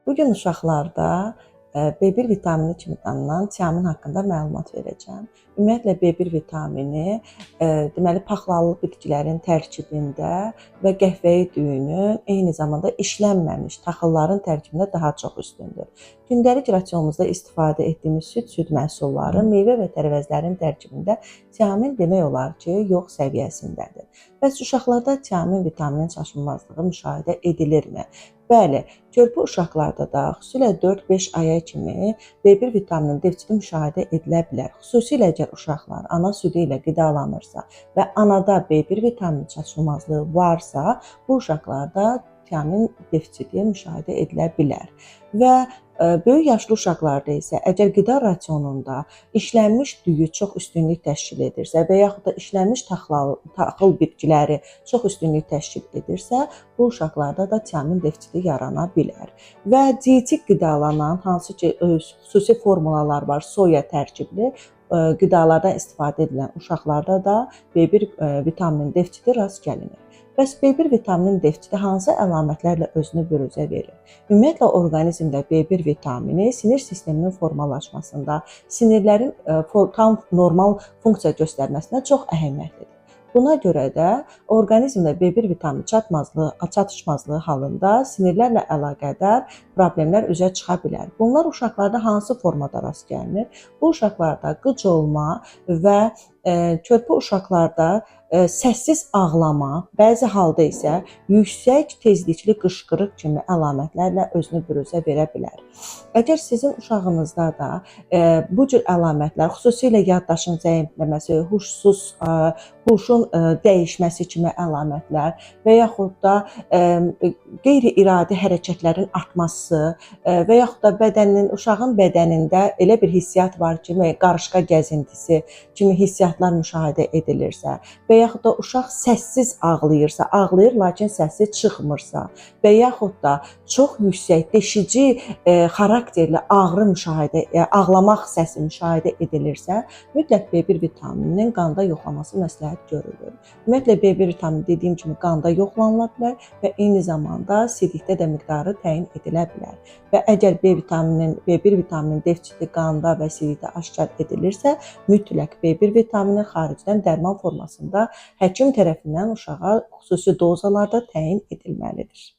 Bu gün uşaqlarda B1 vitamini kimi tanınan tiamin haqqında məlumat verəcəm. Ümumiyyətlə B1 vitamini deməli paxlallı bitkilərin tərkibində və qəhvəyi düyünün eyni zamanda işlənməmiş taxılların tərkibində daha çox üstündür. Gündəlik rasionumuzda istifadə etdiyimiz süd məhsulları, meyvə və tərəvəzlərin tərkibində tiamin demək olar ki, yox səviyyəsindədir. Bəs uşaqlarda tiamin vitaminin çatışmazlığı müşahidə edilirmi? Bəli, körpə uşaqlarda da xüsusilə 4-5 aya kimi B1 vitamininin defisiti müşahidə edilə bilər. Xüsusilə əgər uşaqlar ana südü ilə qidalanırsa və anada B1 vitamini çatışmazlığı varsa, bu uşaqlarda tiamin defisiti müşahidə edilə bilər. Və böyük yaşlı uşaqlarda isə əgər qida rasionunda işlənmiş düyü çox üstünlük təşkil edirsə və yaxud da işlənmiş taxıl bitkiləri çox üstünlük təşkil edirsə, bu uşaqlarda da tiamin defisiti yarana bilər. Və dietik qidalanan, hansı ki xüsusi formulalar var, soya tərkibli qidalardan istifadə edilən uşaqlarda da B1 vitaminin defisiti rast gəlinir. Bəs B1 vitaminin defisiti hansı əlamətlərlə özünü büruzə verir? Ümumiyyətlə, orqanizmdə B1 vitamini sinir sisteminin formalaşmasında, sinirlərin tam normal funksiya göstərməsində çox əhəmiyyətlidir. Buna görə də orqanizmdə B1 vitamini çatışmazlığı halında sinirlərlə əlaqədar problemlər üzə çıxa bilər. Bunlar uşaqlarda hansı formada rast gəlinir? Bu uşaqlarda qıc olma və körpə uşaqlarda səssiz ağlama, bəzi halda isə yüksək tezlikli qışqırıq kimi əlamətlərlə özünü büruzə verə bilər. Əgər sizin uşağınızda da bu cür əlamətlər, xüsusilə yaddaşın zəifləməsi, huşun dəyişməsi kimi əlamətlər və yaxud da qeyri-iradi hərəkətlərin artması və yaxud da uşağın bədənində elə bir hissiyat var ki, qarışqa gəzintisi kimi hissiyatlar müşahidə edilirsə və yaxud da uşaq səssiz ağlayırsa, ağlayır, lakin səsi çıxmırsa və yaxud da çox yüksək, deşici xarakterli ağlamaq səsi müşahidə edilirsə, mütləq B1 vitamininin qanda yoxlanması məsləhət görülür. Ümumiyyətlə, B1 vitamini dediyim kimi qanda yoxlanıla bilər və eyni zamanda sidikdə də miqdarı təyin edilə bilər. Və əgər B1 vitaminin defisiti qanda və sidikdə aşkar edilirsə, mütləq B1 vitamini xaricdən dərman formasında həkim tərəfindən uşağa xüsusi dozalarda təyin edilməlidir.